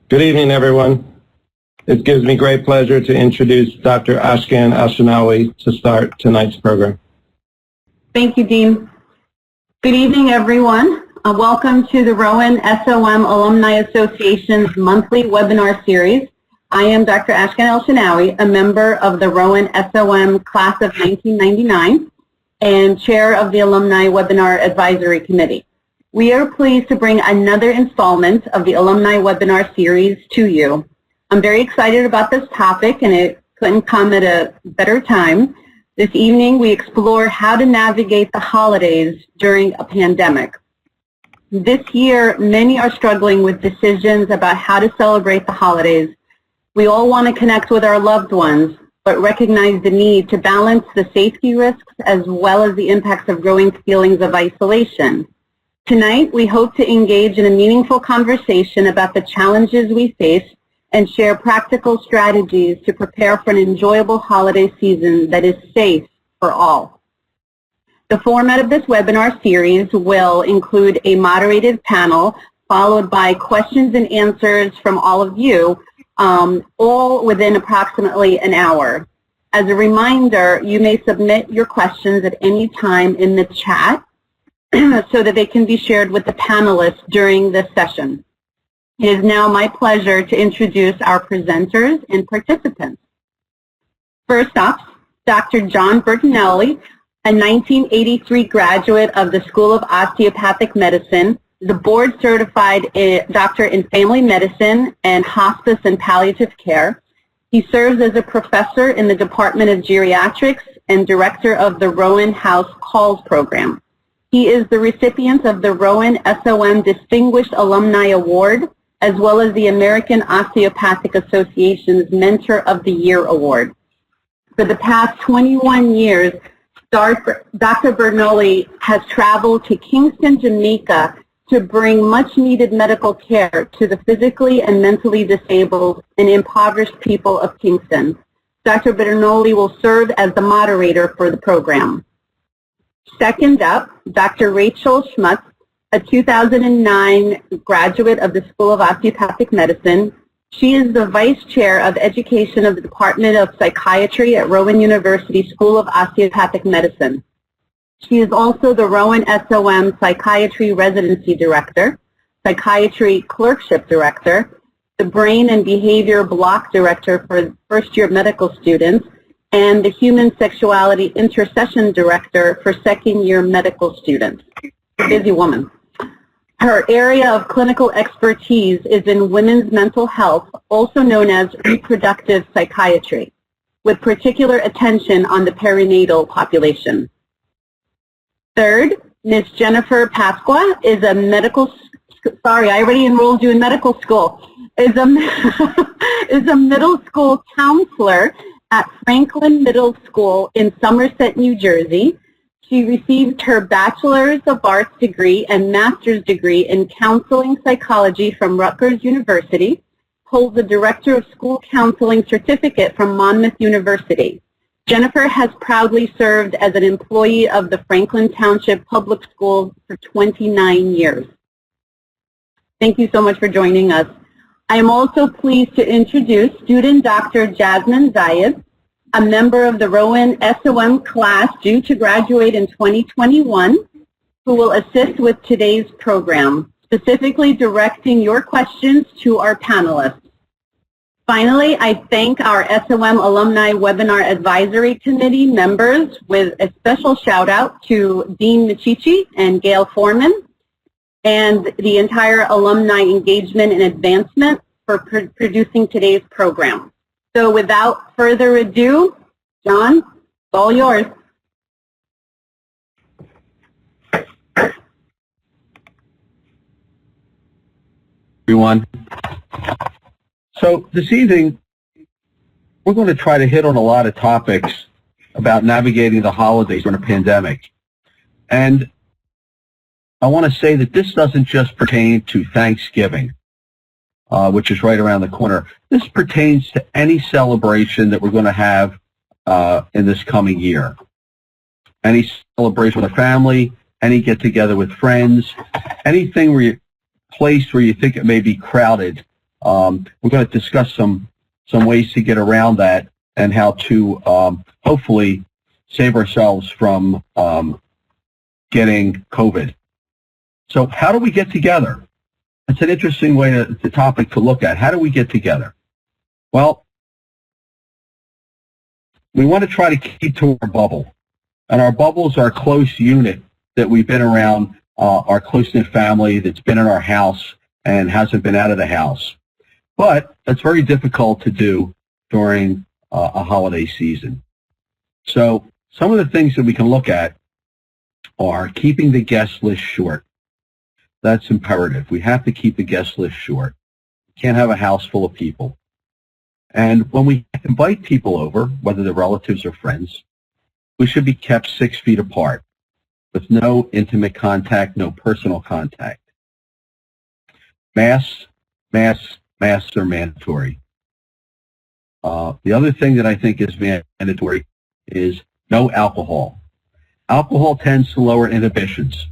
Good evening, everyone. It gives me great pleasure to introduce Dr. Ashkan Ashanawi to start tonight's program. Thank you, Dean. Good evening, everyone. Welcome to the RowanSOM Alumni Association's monthly webinar series. I am Dr. Ashkan Ashanawi, a member of the RowanSOM class of 1999 and chair of the Alumni Webinar Advisory Committee. We are pleased to bring another installment of the Alumni Webinar Series to you. I'm very excited about this topic, and it couldn't come at a better time. This evening, we explore how to navigate the holidays during a pandemic. This year, many are struggling with decisions about how to celebrate the holidays. We all want to connect with our loved ones, but recognize the need to balance the safety risks as well as the impacts of growing feelings of isolation. Tonight, we hope to engage in a meaningful conversation about the challenges we face and share practical strategies to prepare for an enjoyable holiday season that is safe for all. The format of this webinar series will include a moderated panel followed by questions and answers from all of you, all within approximately an hour. As a reminder, you may submit your questions at any time in the chat so that they can be shared with the panelists during this session. It is now my pleasure to introduce our presenters and participants. First up, Dr. John Bertinelli, a 1983 graduate of the School of Osteopathic Medicine, the board-certified doctor in family medicine and hospice and palliative care. He serves as a professor in the Department of Geriatrics and director of the Rowan House Calls program. He is the recipient of the RowanSOM Distinguished Alumni Award, as well as the American Osteopathic Association's Mentor of the Year Award. For the past 21 years, Dr. Bertagnolli has traveled to Kingston, Jamaica to bring much-needed medical care to the physically and mentally disabled and impoverished people of Kingston. Dr. Bertagnolli will serve as the moderator for the program. Second up, Dr. Rachel Shmuts, a 2009 graduate of the School of Osteopathic Medicine. She is the Vice Chair of Education of the Department of Psychiatry at Rowan University School of Osteopathic Medicine. She is also the RowanSOM Psychiatry Residency Director, Psychiatry Clerkship Director, the Brain and Behavior Block Director for first-year medical students, and the Human Sexuality Intercession Director for second-year medical students. Busy woman. Her area of clinical expertise is in women's mental health, also known as reproductive psychiatry, with particular attention on the perinatal population. Third, Ms. Jennifer Pasqua is a I already enrolled you in medical school, is a middle school counselor at Franklin Middle School in Somerset, New Jersey. She received her Bachelor's of Arts degree and Master's degree in Counseling Psychology from Rutgers University, holds the Director of School Counseling Certificate from Monmouth University. Jennifer has proudly served as an employee of the Franklin Township Public Schools for 29 years. Thank you so much for joining us. I am also pleased to introduce student Dr. Jasmin Zayed, a member of the RowanSOM class due to graduate in 2021, who will assist with today's program, specifically directing your questions to our panelists. Finally, I thank our SOM Alumni Webinar Advisory Committee members with a special shout out to Dean Michichi and Gail Foreman, and the entire Alumni Engagement and Advancement for producing today's program. So without further ado, John, it's all yours. Everyone. So this evening, we're going to try to hit on a lot of topics about navigating the holidays during a pandemic. And I want to say that this doesn't just pertain to Thanksgiving, which is right around the corner. This pertains to any celebration that we're going to have in this coming year. Any celebration with a family, any get-together with friends, anything place where you think it may be crowded We're going to discuss some ways to get around that and how to hopefully save ourselves from getting COVID. So how do we get together? It's an interesting the topic to look at. How do we get together? Well, we want to try to keep to our bubble. And our bubble is our close unit that we've been around, our close-knit family that's been in our house and hasn't been out of the house. But that's very difficult to do during a holiday season. So some of the things that we can look at are keeping the guest list short. That's imperative. We have to keep the guest list short. We can't have a house full of people. And when we invite people over, whether they're relatives or friends, we should be kept 6 feet apart with no intimate contact, no personal contact. Masks are mandatory. The other thing that I think is mandatory is no alcohol. Alcohol tends to lower inhibitions.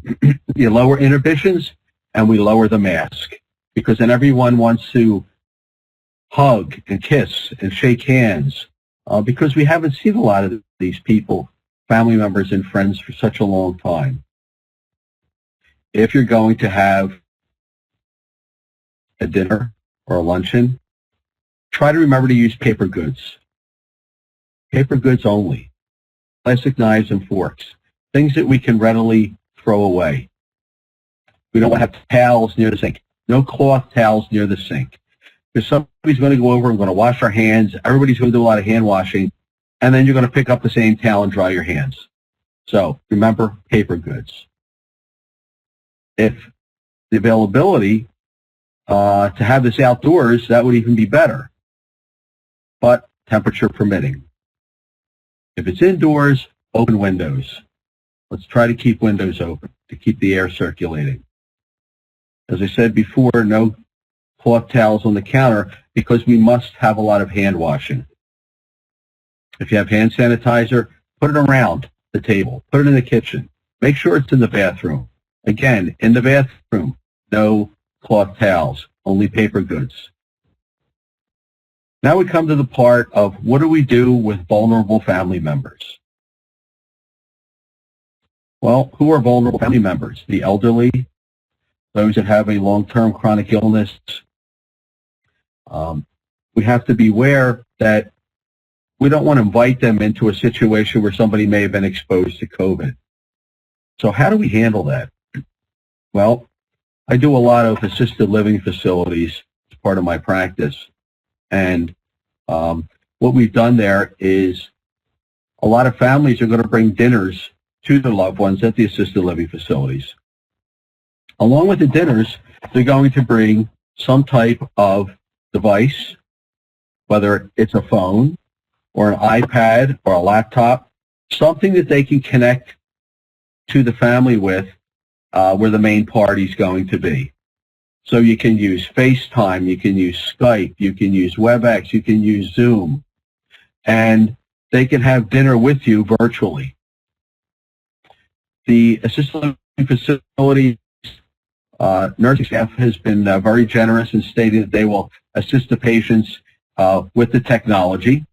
You lower inhibitions, and we lower the mask, because then everyone wants to hug and kiss and shake hands, because we haven't seen a lot of these people, family members and friends, for such a long time. If you're going to have a dinner or a luncheon, try to remember to use paper goods. Paper goods only. Plastic knives and forks. Things that we can readily throw away. We don't want to have towels near the sink. No cloth towels near the sink. Because somebody's going to go over and going to wash our hands. Everybody's going to do a lot of hand washing. And then you're going to pick up the same towel and dry your hands. So remember, paper goods. If the availability to have this outdoors, that would even be better. But temperature permitting. If it's indoors, open windows. Let's try to keep windows open to keep the air circulating. As I said before, no cloth towels on the counter, because we must have a lot of hand washing. If you have hand sanitizer, put it around the table. Put it in the kitchen. Make sure it's in the bathroom. Again, in the bathroom, no cloth towels, only paper goods. Now we come to the part of what do we do with vulnerable family members? Well, who are vulnerable family members? The elderly, those that have a long-term chronic illness. We have to be aware that we don't want to invite them into a situation where somebody may have been exposed to COVID. So how do we handle that? Well, I do a lot of assisted living facilities as part of my practice. And what we've done there is a lot of families are going to bring dinners to their loved ones at the assisted living facilities. Along with the dinners, they're going to bring some type of device, whether it's a phone or an iPad or a laptop, something that they can connect to the family with where the main party is going to be. So you can use FaceTime, you can use Skype, you can use WebEx, you can use Zoom, and they can have dinner with you virtually. The assisted living facility nursing staff has been very generous in stating that they will assist the patients with the technology.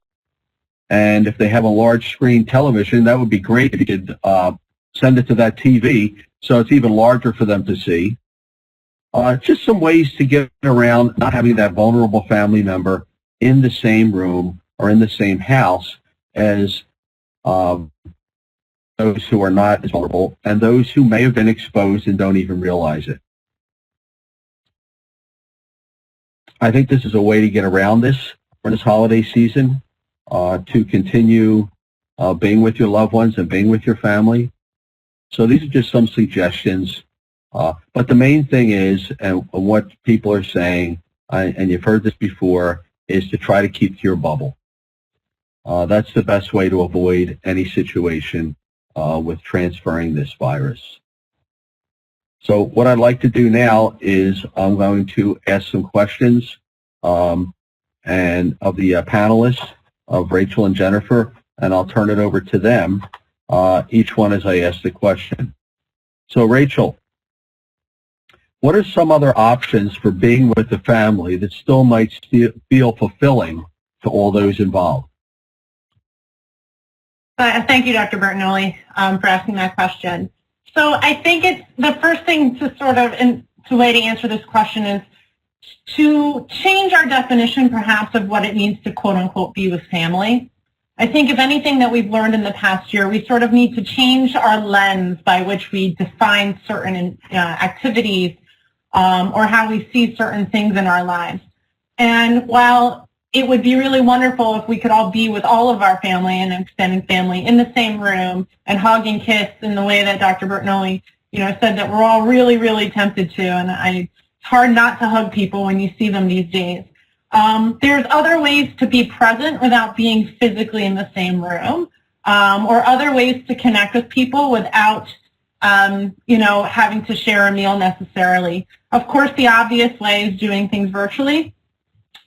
And if they have a large screen television, that would be great if you could send it to that TV so it's even larger for them to see. Just some ways to get around not having that vulnerable family member in the same room or in the same house as those who are not as vulnerable and those who may have been exposed and don't even realize it. I think this is a way to get around this for this holiday season, to continue being with your loved ones and being with your family. So these are just some suggestions. But the main thing is, and what people are saying, and you've heard this before, is to try to keep to your bubble. That's the best way to avoid any situation with transferring this virus. So what I'd like to do now is I'm going to ask some questions and of the panelists, of Rachel and Jennifer, and I'll turn it over to them, each one as I ask the question. So Rachel, what are some other options for being with the family that still might feel fulfilling to all those involved? Thank you, Dr. Bertinelli, for asking that question. So I think it's the first thing to sort of, the way to answer this question is to change our definition perhaps of what it means to quote unquote be with family. I think if anything that we've learned in the past year, we sort of need to change our lens by which we define certain activities or how we see certain things in our lives. And while it would be really wonderful if we could all be with all of our family and extended family in the same room and hug and kiss in the way that Dr. Bertinelli, said that we're all really, really tempted to. And it's hard not to hug people when you see them these days. There's other ways to be present without being physically in the same room, or other ways to connect with people without, having to share a meal necessarily. Of course, the obvious way is doing things virtually.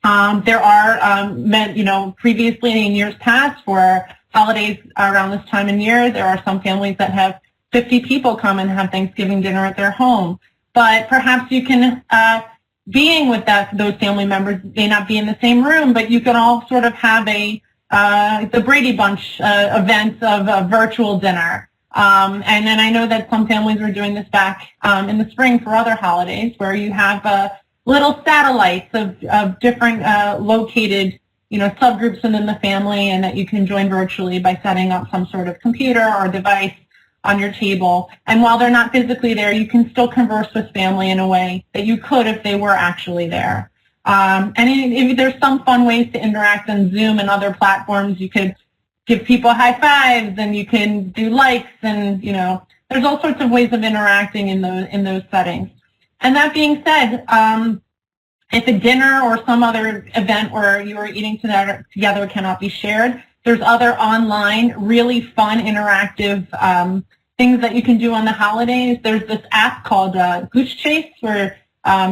There are, previously in years past for holidays around this time of year, there are some families that have 50 people come and have Thanksgiving dinner at their home. But perhaps you can, being with those family members may not be in the same room, but you can all sort of have the Brady Bunch event of a virtual dinner. And then I know that some families are doing this back in the spring for other holidays where you have little satellites of different located, subgroups within the family, and that you can join virtually by setting up some sort of computer or device on your table. And while they're not physically there, you can still converse with family in a way that you could if they were actually there. And if there's some fun ways to interact on Zoom and other platforms. You could give people high fives, and you can do likes, and there's all sorts of ways of interacting in those settings. And that being said, if a dinner or some other event where you are eating together cannot be shared, there's other online, really fun, interactive things that you can do on the holidays. There's this app called Goose Chase where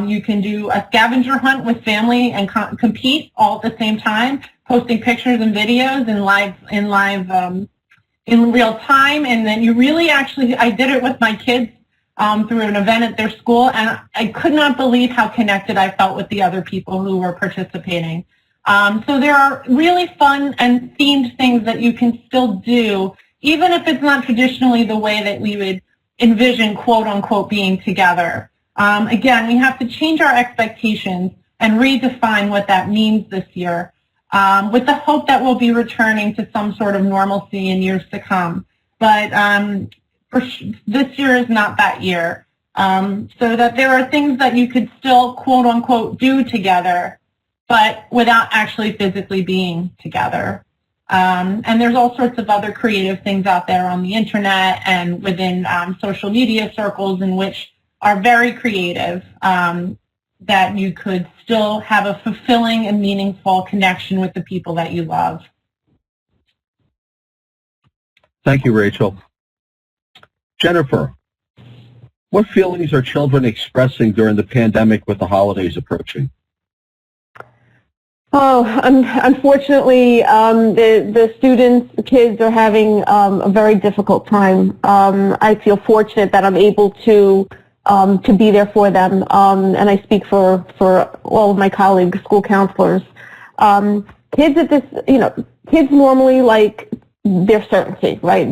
you can do a scavenger hunt with family and compete all at the same time, posting pictures and videos in real time. And then you really I did it with my kids through an event at their school, and I could not believe how connected I felt with the other people who were participating. So there are really fun and themed things that you can still do, even if it's not traditionally the way that we would envision quote unquote being together. Again, we have to change our expectations and redefine what that means this year, with the hope that we'll be returning to some sort of normalcy in years to come. But this year is not that year. So that there are things that you could still quote unquote do together, but without actually physically being together. And there's all sorts of other creative things out there on the internet and within social media circles in which are very creative, that you could still have a fulfilling and meaningful connection with the people that you love. Thank you, Rachel. Jennifer, what feelings are children expressing during the pandemic with the holidays approaching? Oh, unfortunately, the kids are having a very difficult time. I feel fortunate that I'm able to be there for them, and I speak for all of my colleagues, school counselors. Kids at this, kids normally like their certainty, right?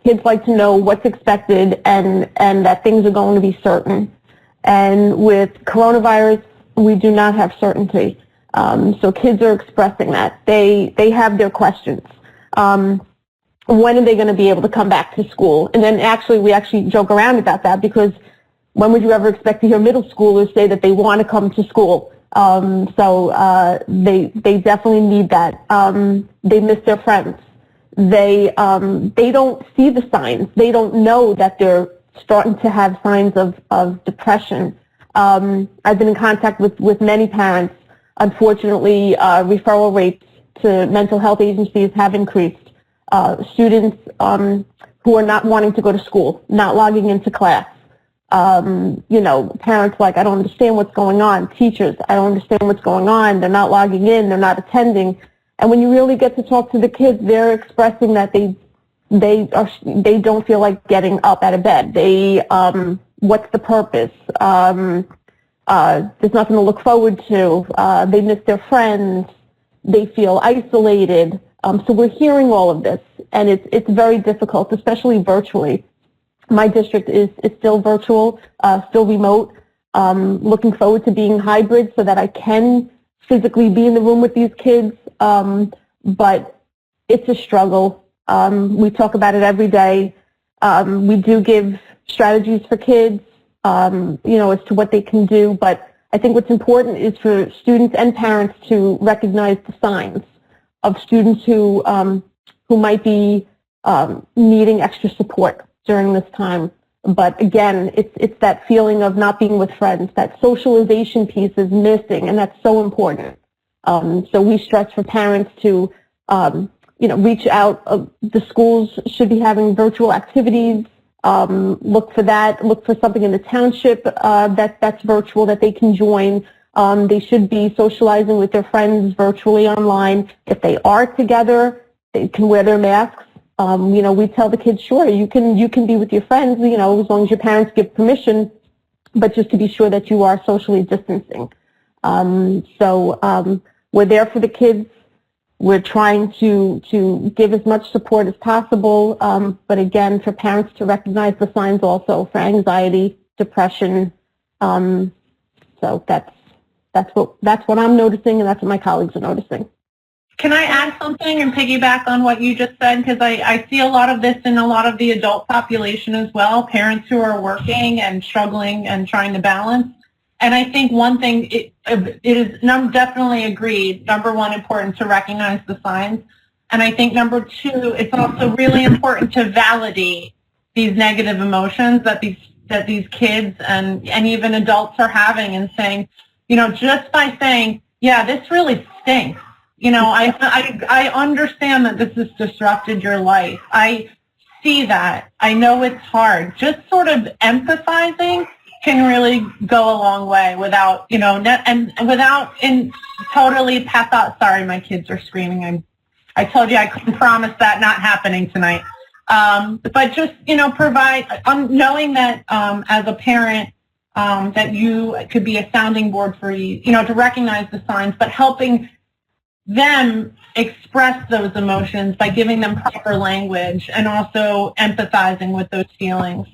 Kids like to know what's expected and that things are going to be certain. And with coronavirus, we do not have certainty. So kids are expressing that. They have their questions. When are they going to be able to come back to school? And then we actually joke around about that, because when would you ever expect to hear middle schoolers say that they want to come to school? So they definitely need that. They miss their friends. They don't see the signs. They don't know that they're starting to have signs of depression. I've been in contact with many parents. Unfortunately, referral rates to mental health agencies have increased. Students who are not wanting to go to school, not logging into class. Parents like, I don't understand what's going on. Teachers, I don't understand what's going on. They're not logging in. They're not attending. And when you really get to talk to the kids, they're expressing that they don't feel like getting up out of bed. They what's the purpose? There's nothing to look forward to. They miss their friends. They feel isolated. So we're hearing all of this, and it's very difficult, especially virtually. My district is still virtual, still remote. Looking forward to being hybrid so that I can physically be in the room with these kids, but it's a struggle. We talk about it every day. We do give strategies for kids, as to what they can do, but I think what's important is for students and parents to recognize the signs of students who might be needing extra support during this time. But again, it's that feeling of not being with friends. That socialization piece is missing, and that's so important. So we stress for parents to, reach out. The schools should be having virtual activities. Look for that. Look for something in the township that's virtual that they can join. They should be socializing with their friends virtually online. If they are together, they can wear their masks. We tell the kids, sure, you can be with your friends, as long as your parents give permission, but just to be sure that you are socially distancing. We're there for the kids. We're trying to give as much support as possible, but again, for parents to recognize the signs also for anxiety, depression. So that's what I'm noticing, and that's what my colleagues are noticing. Can I add something and piggyback on what you just said? Because I see a lot of this in a lot of the adult population as well, parents who are working and struggling and trying to balance. And I think one thing, it is definitely agreed, number one, important to recognize the signs. And I think number two, it's also really important to validate these negative emotions that these kids and even adults are having, and saying, just by saying, yeah, this really stinks. I understand that this has disrupted your life. I see that. I know it's hard. Just sort of empathizing can really go a long way without, without totally sorry, my kids are screaming. I told you I couldn't promise that not happening tonight. But just, provide, knowing that as a parent, that you could be a sounding board for you, to recognize the signs, but helping them express those emotions by giving them proper language and also empathizing with those feelings.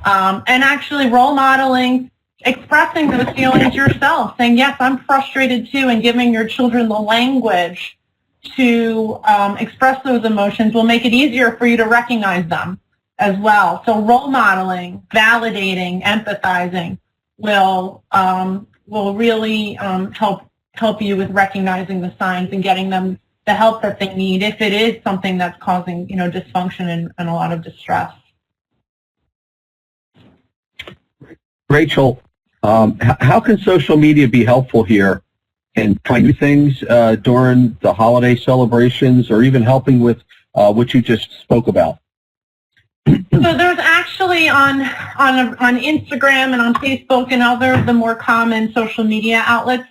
And actually role modeling, expressing those feelings yourself, saying, yes, I'm frustrated too, and giving your children the language to express those emotions will make it easier for you to recognize them as well. So role modeling, validating, empathizing will really help you with recognizing the signs and getting them the help that they need if it is something that's causing, dysfunction and a lot of distress. Rachel, how can social media be helpful here in trying to do things during the holiday celebrations, or even helping with what you just spoke about? So there's actually on Instagram and on Facebook and other of the more common social media outlets,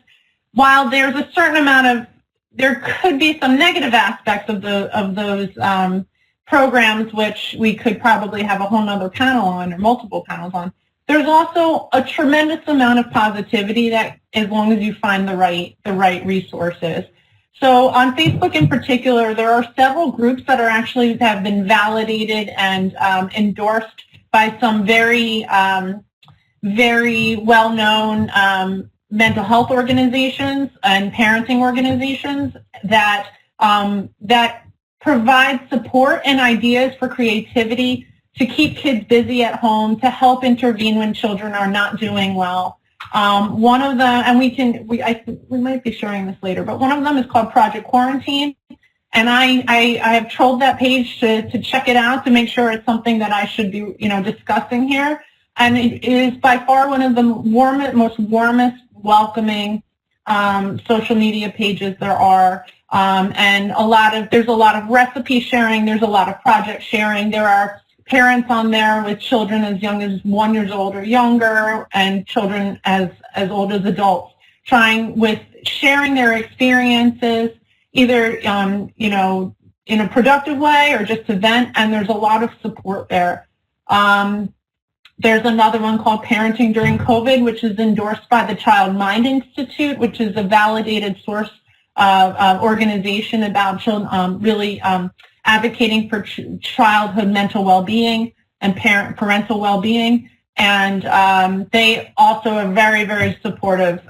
while there's a certain amount of, there could be some negative aspects of those programs, which we could probably have a whole nother panel on or multiple panels on. There's also a tremendous amount of positivity that, as long as you find the right resources. So on Facebook in particular, there are several groups that have been validated and endorsed by some very well-known mental health organizations and parenting organizations that provide support and ideas for creativity to keep kids busy at home, to help intervene when children are not doing well. One of them, and we might be sharing this later, but one of them is called Project Quarantine, and I have trolled that page to check it out to make sure it's something that I should be discussing here. And it is by far one of the most warmest, welcoming social media pages there are, and there's a lot of recipe sharing. There's a lot of project sharing. There are parents on there with children as young as 1 year old or younger, and children as old as adults, sharing their experiences, either in a productive way or just to vent. And there's a lot of support there. There's another one called Parenting During COVID, which is endorsed by the Child Mind Institute, which is a validated source organization about children, really advocating for childhood mental well-being and parental well-being. And they also are very, very supportive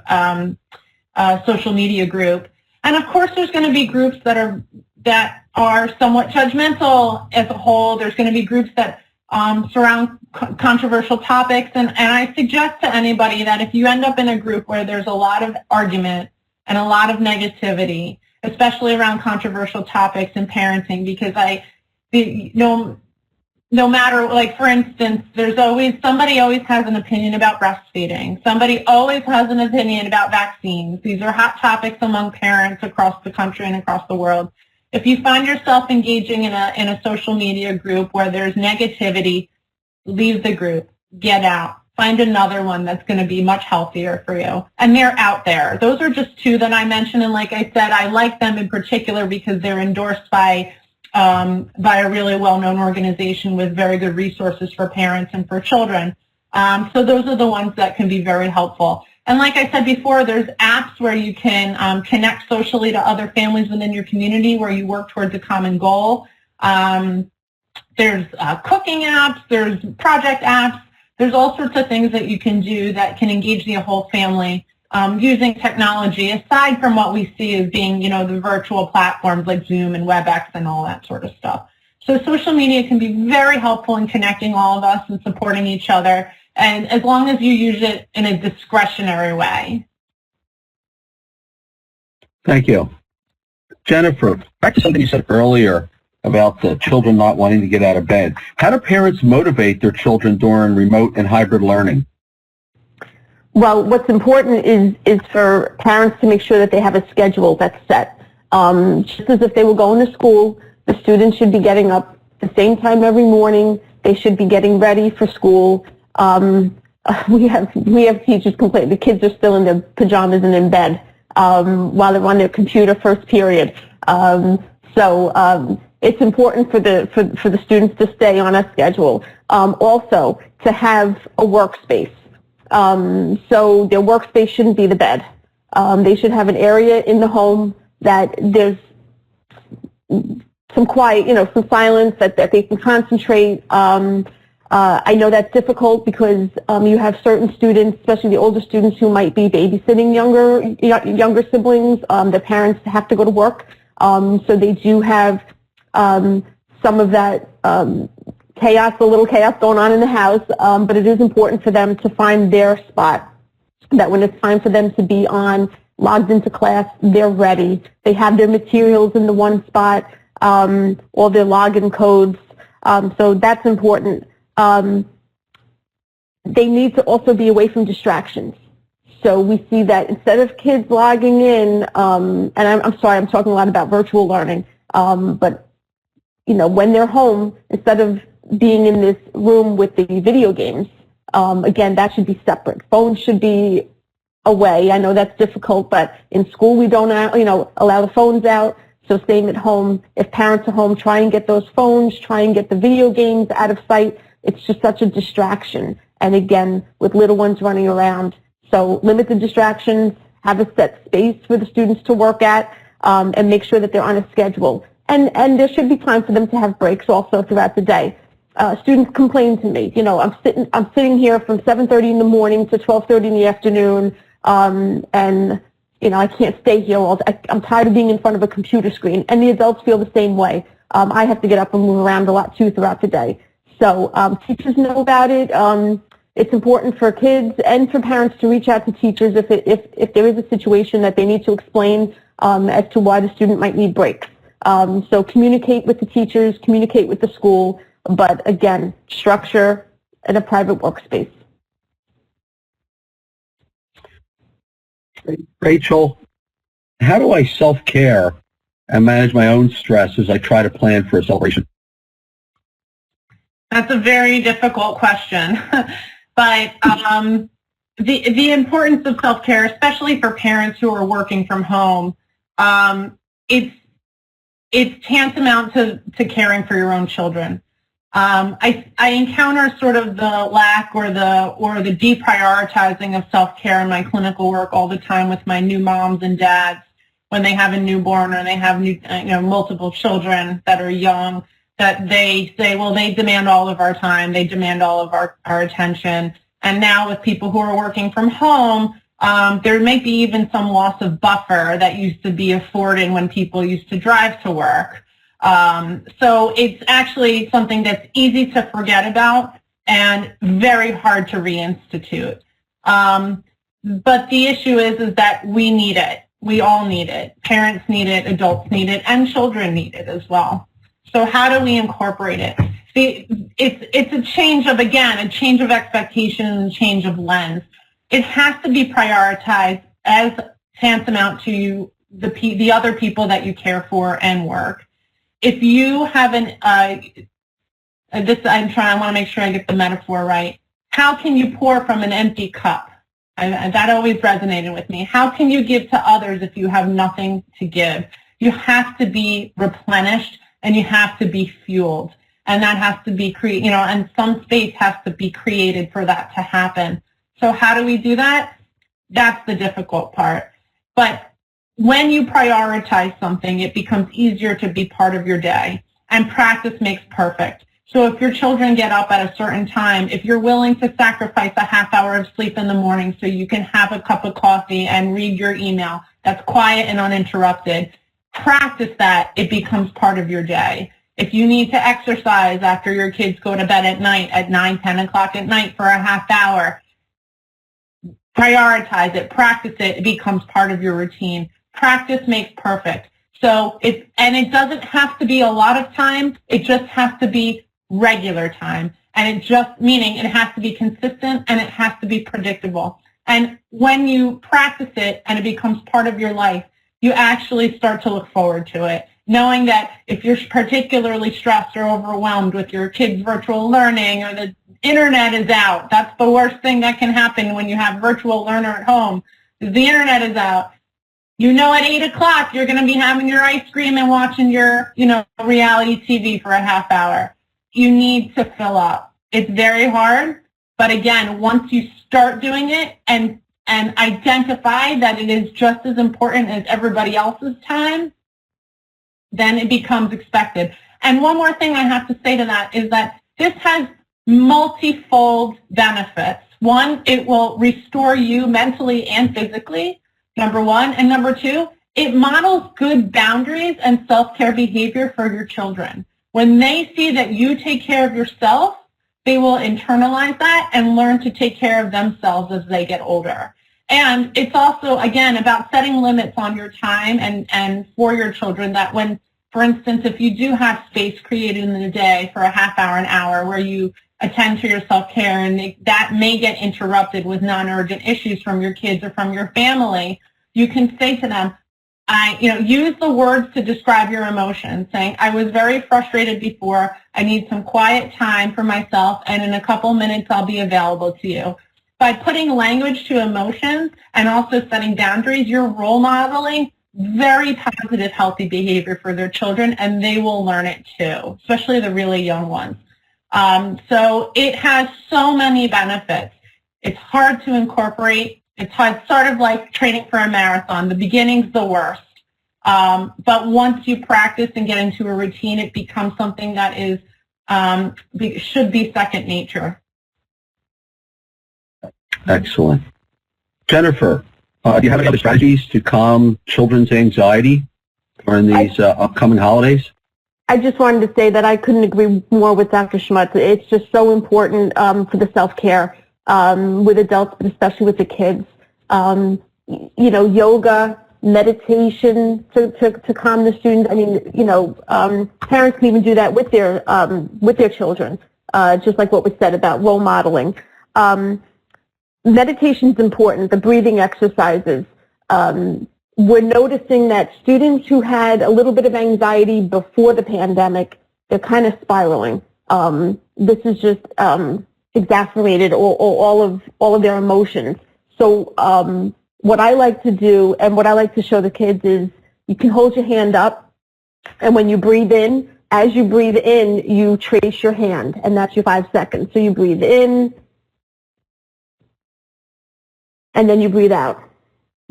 social media group. And of course, there's going to be groups that are somewhat judgmental as a whole. There's going to be groups that surround controversial topics. And I suggest to anybody that if you end up in a group where there's a lot of argument and a lot of negativity, especially around controversial topics in parenting, because no matter, like, for instance, somebody always has an opinion about breastfeeding. Somebody always has an opinion about vaccines. These are hot topics among parents across the country and across the world. If you find yourself engaging in a social media group where there's negativity, leave the group, get out. Find another one that's going to be much healthier for you. And they're out there. Those are just two that I mentioned. And like I said, I like them in particular because they're endorsed by a really well-known organization with very good resources for parents and for children. So those are the ones that can be very helpful. And like I said before, there's apps where you can connect socially to other families within your community where you work towards a common goal. There's cooking apps, there's project apps. There's all sorts of things that you can do that can engage the whole family using technology, aside from what we see as being, the virtual platforms like Zoom and WebEx and all that sort of stuff. So social media can be very helpful in connecting all of us and supporting each other, and as long as you use it in a discretionary way. Thank you. Jennifer, back to something you said earlier about the children not wanting to get out of bed. How do parents motivate their children during remote and hybrid learning? Well, what's important is for parents to make sure that they have a schedule that's set. Just as if they were going to school, the students should be getting up the same time every morning. They should be getting ready for school. We have teachers complain the kids are still in their pajamas and in bed while they're on their computer first period. So it's important for the students to stay on a schedule. Also, to have a workspace. So their workspace shouldn't be the bed. They should have an area in the home that there's some quiet, some silence, that they can concentrate. I know that's difficult because you have certain students, especially the older students, who might be babysitting younger siblings. Their parents have to go to work, so they do have some of that chaos, a little chaos going on in the house, but it is important for them to find their spot, that when it's time for them to be logged into class, they're ready. They have their materials in the one spot, all their login codes, so that's important. They need to also be away from distractions. So we see that instead of kids logging in, and I'm sorry, I'm talking a lot about virtual learning, but when they're home, instead of being in this room with the video games, again, that should be separate. Phones should be away. I know that's difficult, but in school we don't, allow the phones out. So same at home. If parents are home, try and get those phones, try and get the video games out of sight. It's just such a distraction. And again, with little ones running around. So limit the distractions, have a set space for the students to work at, and make sure that they're on a schedule. And there should be time for them to have breaks also throughout the day. Students complain to me, I'm sitting here from 7:30 in the morning to 12:30 in the afternoon, and I can't stay here all day. I'm tired of being in front of a computer screen, and the adults feel the same way. I have to get up and move around a lot too throughout the day. So teachers know about it. It's important for kids and for parents to reach out to teachers if there is a situation that they need to explain as to why the student might need breaks. So communicate with the teachers, communicate with the school, but again, structure and a private workspace. Rachel, how do I self-care and manage my own stress as I try to plan for a celebration? That's a very difficult question, but the importance of self-care, especially for parents who are working from home, it's tantamount to caring for your own children. I encounter sort of the lack or the deprioritizing of self-care in my clinical work all the time with my new moms and dads when they have a newborn or they have multiple children that are young, that they say, well, they demand all of our time, they demand all of our attention. And now with people who are working from home, there may be even some loss of buffer that used to be afforded when people used to drive to work. So it's actually something that's easy to forget about and very hard to reinstitute. But the issue is that we need it. We all need it. Parents need it, adults need it, and children need it as well. So how do we incorporate it? It's a change of, again, a change of expectation and a change of lens. It has to be prioritized as tantamount to the other people that you care for and work. If you have I want to make sure I get the metaphor right. How can you pour from an empty cup? That always resonated with me. How can you give to others if you have nothing to give? You have to be replenished and you have to be fueled. And that has to be and some space has to be created for that to happen. So how do we do that? That's the difficult part. But when you prioritize something, it becomes easier to be part of your day. And practice makes perfect. So if your children get up at a certain time, if you're willing to sacrifice a half hour of sleep in the morning so you can have a cup of coffee and read your email that's quiet and uninterrupted, practice that. It becomes part of your day. If you need to exercise after your kids go to bed at night at 9, 10 o'clock at night for a half hour, prioritize it, practice it. It becomes part of your routine. Practice makes perfect. So it doesn't have to be a lot of time. It just has to be regular time. And meaning it has to be consistent and it has to be predictable. And when you practice it and it becomes part of your life, you actually start to look forward to it, knowing that if you're particularly stressed or overwhelmed with your kids' virtual learning or the internet is out, that's the worst thing that can happen when you have virtual learner at home, is the internet is out. At 8 o'clock, you're going to be having your ice cream and watching your, reality TV for a half hour. You need to fill up. It's very hard, but again, once you start doing it and identify that it is just as important as everybody else's time, then it becomes expected. And one more thing I have to say to that is that this has multifold benefits. One, it will restore you mentally and physically, number one. And number two, it models good boundaries and self-care behavior for your children. When they see that you take care of yourself, they will internalize that and learn to take care of themselves as they get older. And it's also, again, about setting limits on your time and for your children, that when, for instance, if you do have space created in the day for a half hour, an hour where you attend to your self-care and that may get interrupted with non-urgent issues from your kids or from your family, you can say to them, use the words to describe your emotions, saying, I was very frustrated before, I need some quiet time for myself, and in a couple minutes I'll be available to you. By putting language to emotions and also setting boundaries, you're role modeling very positive, healthy behavior for their children, and they will learn it too, especially the really young ones. So it has so many benefits. It's hard to incorporate. It's hard, sort of like training for a marathon. The beginning's the worst. But once you practice and get into a routine, it becomes something that is should be second nature. Excellent. Jennifer, do you have any other strategies to calm children's anxiety during these upcoming holidays? I just wanted to say that I couldn't agree more with Dr. Shmuts. It's just so important for the self-care with adults, but especially with the kids. Yoga, meditation to calm the students. I mean, parents can even do that with their children, just like what was said about role modeling. Meditation is important, the breathing exercises. We're noticing that students who had a little bit of anxiety before the pandemic, they're kind of spiraling. This is just exacerbated all of their emotions. So what I like to do and what I like to show the kids is you can hold your hand up, and when you breathe in, as you breathe in, you trace your hand, and that's your 5 seconds. So you breathe in, and then you breathe out.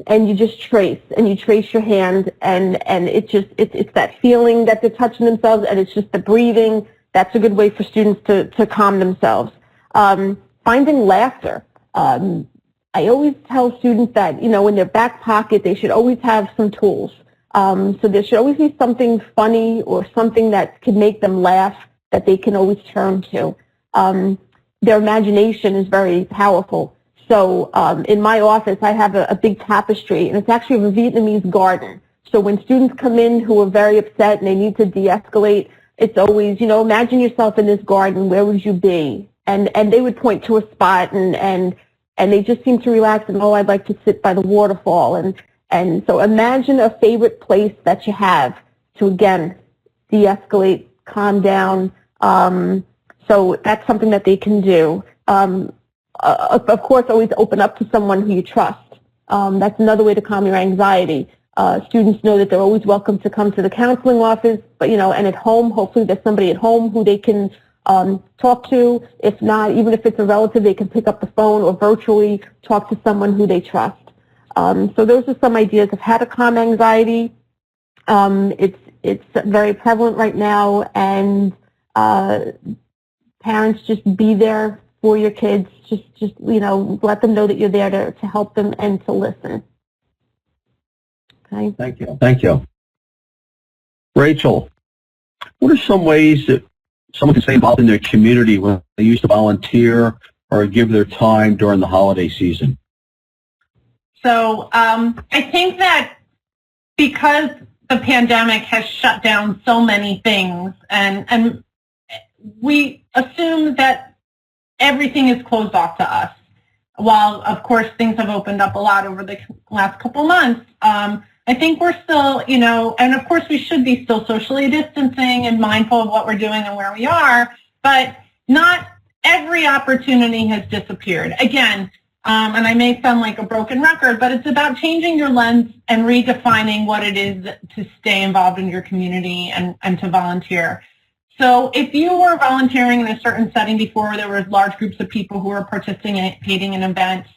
And you just trace, and you trace your hand, and it's that feeling that they're touching themselves, and it's just the breathing. That's a good way for students to calm themselves. Finding laughter. I always tell students that, in their back pocket, they should always have some tools. So there should always be something funny or something that can make them laugh that they can always turn to. Their imagination is very powerful. So in my office, I have a big tapestry, and it's actually a Vietnamese garden. So when students come in who are very upset and they need to de-escalate, it's always, imagine yourself in this garden, where would you be? And they would point to a spot, and they just seem to relax, and, I'd like to sit by the waterfall. And so imagine a favorite place that you have to, again, de-escalate, calm down. So that's something that they can do. Of course, always open up to someone who you trust. That's another way to calm your anxiety. Students know that they're always welcome to come to the counseling office, but, and at home, hopefully there's somebody at home who they can talk to. If not, even if it's a relative, they can pick up the phone or virtually talk to someone who they trust. So those are some ideas of how to calm anxiety. It's very prevalent right now, and parents, just be there for your kids. Just let them know that you're there to help them and to listen. Okay. Thank you. Rachel, what are some ways that someone can stay involved in their community when they used to volunteer or give their time during the holiday season? So I think that because the pandemic has shut down so many things, and we assume that everything is closed off to us, while of course things have opened up a lot over the last couple months, I think we're still, and of course we should be still socially distancing and mindful of what we're doing and where we are, but not every opportunity has disappeared. Again, and I may sound like a broken record, but it's about changing your lens and redefining what it is to stay involved in your community and to volunteer. So if you were volunteering in a certain setting before, there were large groups of people who were participating in events,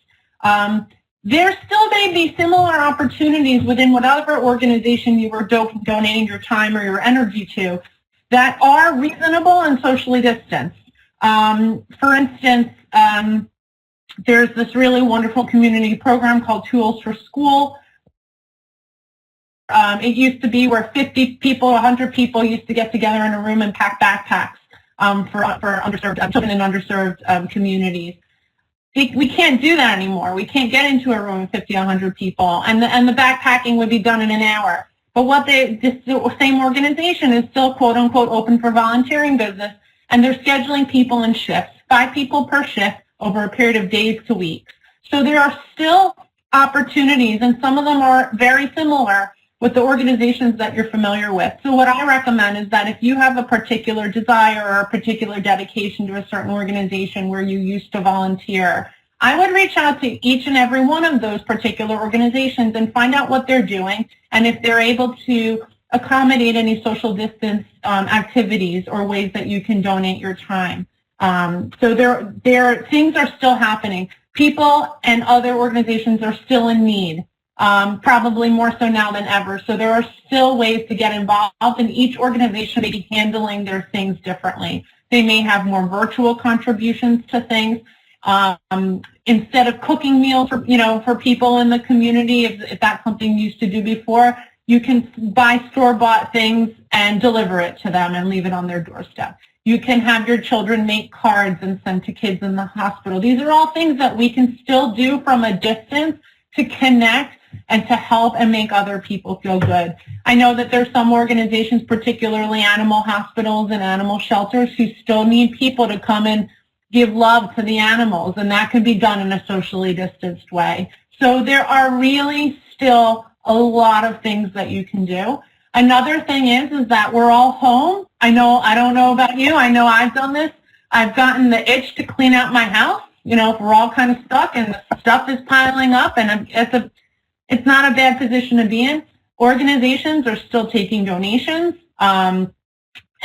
there still may be similar opportunities within whatever organization you were donating your time or your energy to that are reasonable and socially distanced. For instance, there's this really wonderful community program called Tools for School. It used to be where 50 people, 100 people used to get together in a room and pack backpacks for underserved children in underserved communities. We can't do that anymore. We can't get into a room with 50, 100 people, and the backpacking would be done in an hour. But this same organization is still quote unquote open for volunteering business, and they're scheduling people in shifts, 5 people per shift over a period of days to weeks. So there are still opportunities, and some of them are very similar with the organizations that you're familiar with. So what I recommend is that if you have a particular desire or a particular dedication to a certain organization where you used to volunteer, I would reach out to each and every one of those particular organizations and find out what they're doing and if they're able to accommodate any social distance activities or ways that you can donate your time. So things are still happening. People and other organizations are still in need. Probably more so now than ever. So there are still ways to get involved, and each organization may be handling their things differently. They may have more virtual contributions to things. Instead of cooking meals for people in the community, if that's something you used to do before, you can buy store-bought things and deliver it to them and leave it on their doorstep. You can have your children make cards and send to kids in the hospital. These are all things that we can still do from a distance to connect and to help and make other people feel good. I know that there's some organizations, particularly animal hospitals and animal shelters, who still need people to come and give love to the animals, and that can be done in a socially distanced way. So there are really still a lot of things that you can do. Another thing is that we're all home. I don't know about you. I know I've done this. I've gotten the itch to clean out my house. If we're all kind of stuck and the stuff is piling up, and it's not a bad position to be in. Organizations are still taking donations, and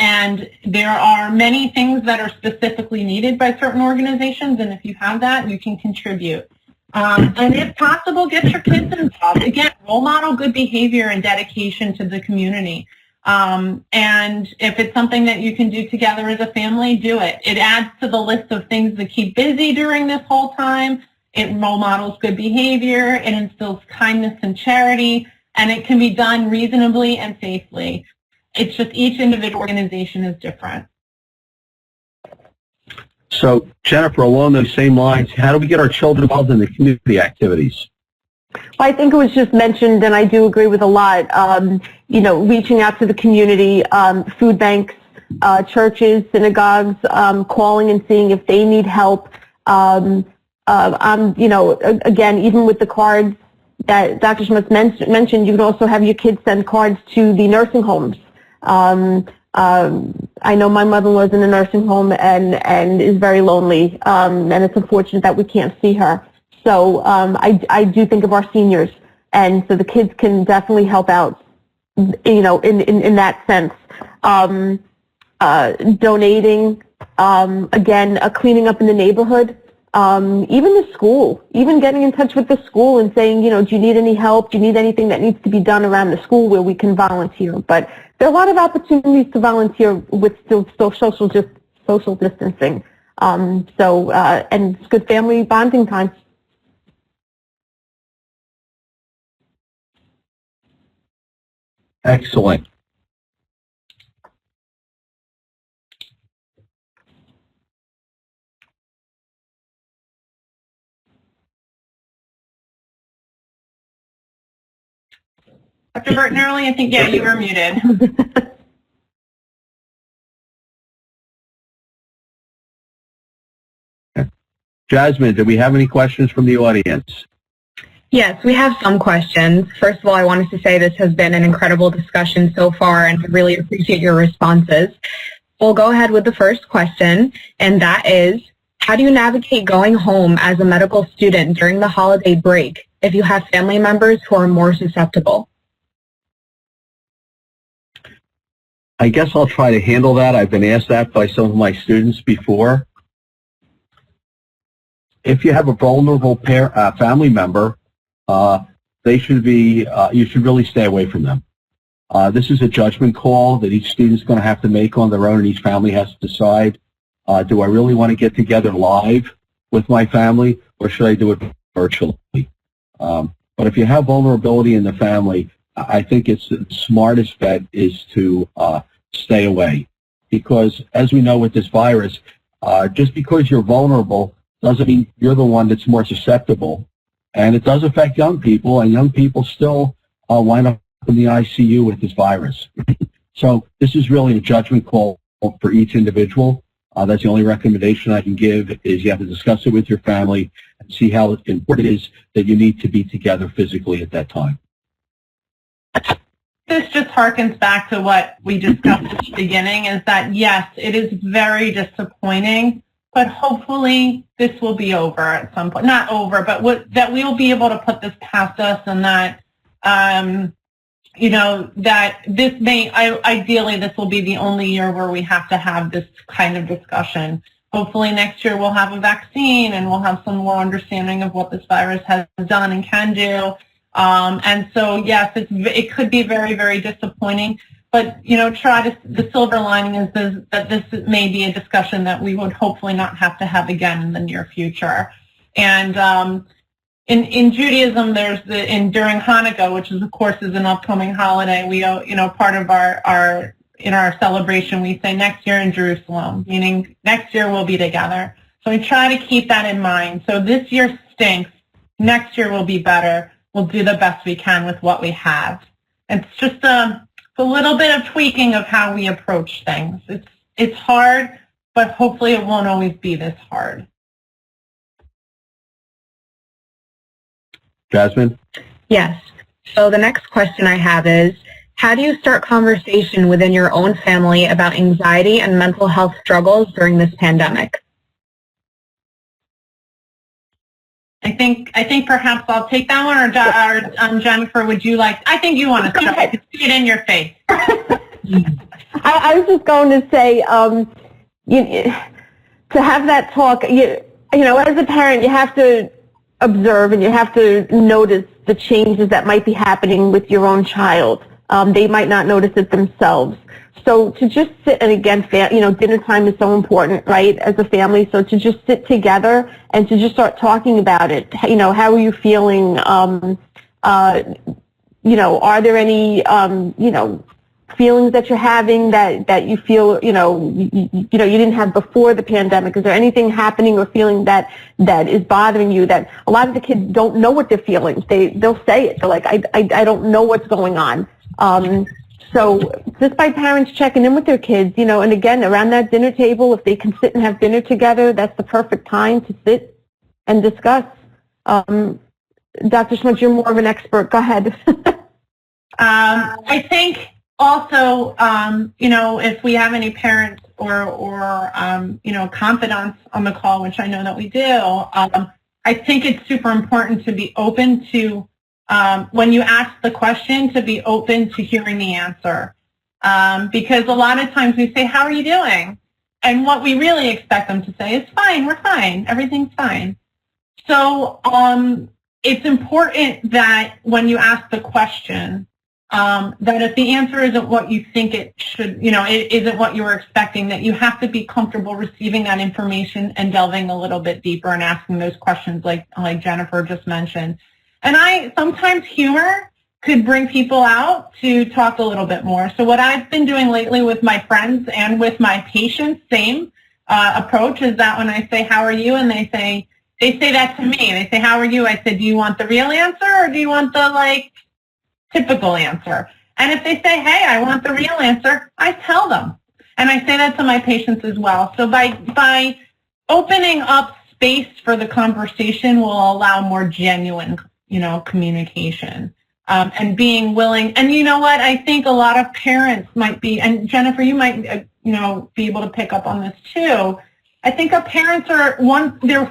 And there are many things that are specifically needed by certain organizations, and if you have that, you can contribute. And if possible, get your kids involved. Again, role model good behavior and dedication to the community. And if it's something that you can do together as a family, do it. It adds to the list of things that keep busy during this whole time. It role models good behavior. It instills kindness and charity. And it can be done reasonably and safely. It's just each individual organization is different. So, Jennifer, along those same lines, how do we get our children involved in the community activities? Well, I think it was just mentioned, and I do agree with a lot, reaching out to the community, food banks, churches, synagogues, calling and seeing if they need help. Again, even with the cards that Dr. Shmuts mentioned, you can also have your kids send cards to the nursing homes. I know my mother-in-law is in a nursing home and is very lonely, and it's unfortunate that we can't see her. So I do think of our seniors, and so the kids can definitely help out, in that sense. Donating, again, cleaning up in the neighborhood, even the school, even getting in touch with the school and saying, do you need any help? Do you need anything that needs to be done around the school where we can volunteer? But there are a lot of opportunities to volunteer with still social distancing. And it's good family bonding time. Excellent. Dr. Bertinelli, I think, you were muted. Jasmin, do we have any questions from the audience? Yes, we have some questions. First of all, I wanted to say this has been an incredible discussion so far, and I really appreciate your responses. We'll go ahead with the first question, and that is, how do you navigate going home as a medical student during the holiday break if you have family members who are more susceptible? I guess I'll try to handle that. I've been asked that by some of my students before. If you have a vulnerable family member, you should really stay away from them. This is a judgment call that each student's going to have to make on their own, and each family has to decide, do I really want to get together live with my family, or should I do it virtually? But if you have vulnerability in the family, I think it's the smartest bet is to stay away. Because as we know with this virus, just because you're vulnerable doesn't mean you're the one that's more susceptible. And it does affect young people, and young people still wind up in the ICU with this virus. So this is really a judgment call for each individual. That's the only recommendation I can give is you have to discuss it with your family and see how important it is that you need to be together physically at that time. This just harkens back to what we discussed at the beginning, is that, yes, it is very disappointing, but hopefully this will be over at some point. Not over, but that we'll be able to put this past us, and that, that this ideally this will be the only year where we have to have this kind of discussion. Hopefully next year we'll have a vaccine and we'll have some more understanding of what this virus has done and can do. And so, yes, it could be very, very disappointing. But, the silver lining is that this may be a discussion that we would hopefully not have to have again in the near future. And in Judaism, there's the Enduring Hanukkah, which is, of course, is an upcoming holiday. We, part of our celebration, we say next year in Jerusalem, meaning next year we'll be together. So we try to keep that in mind. So this year stinks. Next year will be better. We'll do the best we can with what we have. It's just a little bit of tweaking of how we approach things. It's hard, but hopefully it won't always be this hard. Jasmin? Yes. So the next question I have is, how do you start conversation within your own family about anxiety and mental health struggles during this pandemic? I think perhaps I'll take that one, or Jennifer, would you like? I think you want to start. I can see it in your face. I was just going to say, to have that talk, you know, as a parent, you have to observe and you have to notice the changes that might be happening with your own child. They might not notice it themselves. So to just sit, and again, you know, dinner time is so important, right, as a family. So to just sit together and to just start talking about it. You know, how are you feeling? You know, are there any, you know, feelings that you're having that you feel, you know, you didn't have before the pandemic? Is there anything happening or feeling that is bothering you? That a lot of the kids don't know what they're feeling. They'll say it. They're like, I don't know what's going on. So just by parents checking in with their kids, you know, and again, around that dinner table, if they can sit and have dinner together, that's the perfect time to sit and discuss. Dr. Shmuts, you're more of an expert. Go ahead. I think also, you know, if we have any parents or you know, confidants on the call, which I know that we do, I think it's super important to be open to, when you ask the question, to be open to hearing the answer. Because a lot of times we say, how are you doing? And what we really expect them to say is, fine, we're fine, everything's fine. So it's important that when you ask the question, that if the answer isn't what you think it should, you know, it isn't what you were expecting, that you have to be comfortable receiving that information and delving a little bit deeper and asking those questions like Jennifer just mentioned. And sometimes humor could bring people out to talk a little bit more. So what I've been doing lately with my friends and with my patients, same approach, is that when I say, how are you? And they say that to me. They say, how are you? I said, do you want the real answer or do you want the, like, typical answer? And if they say, hey, I want the real answer, I tell them. And I say that to my patients as well. So by opening up space for the conversation will allow more genuine, you know, communication. And being willing, and you know what, I think a lot of parents might be, and Jennifer, you might, you know, be able to pick up on this too. I think our parents are,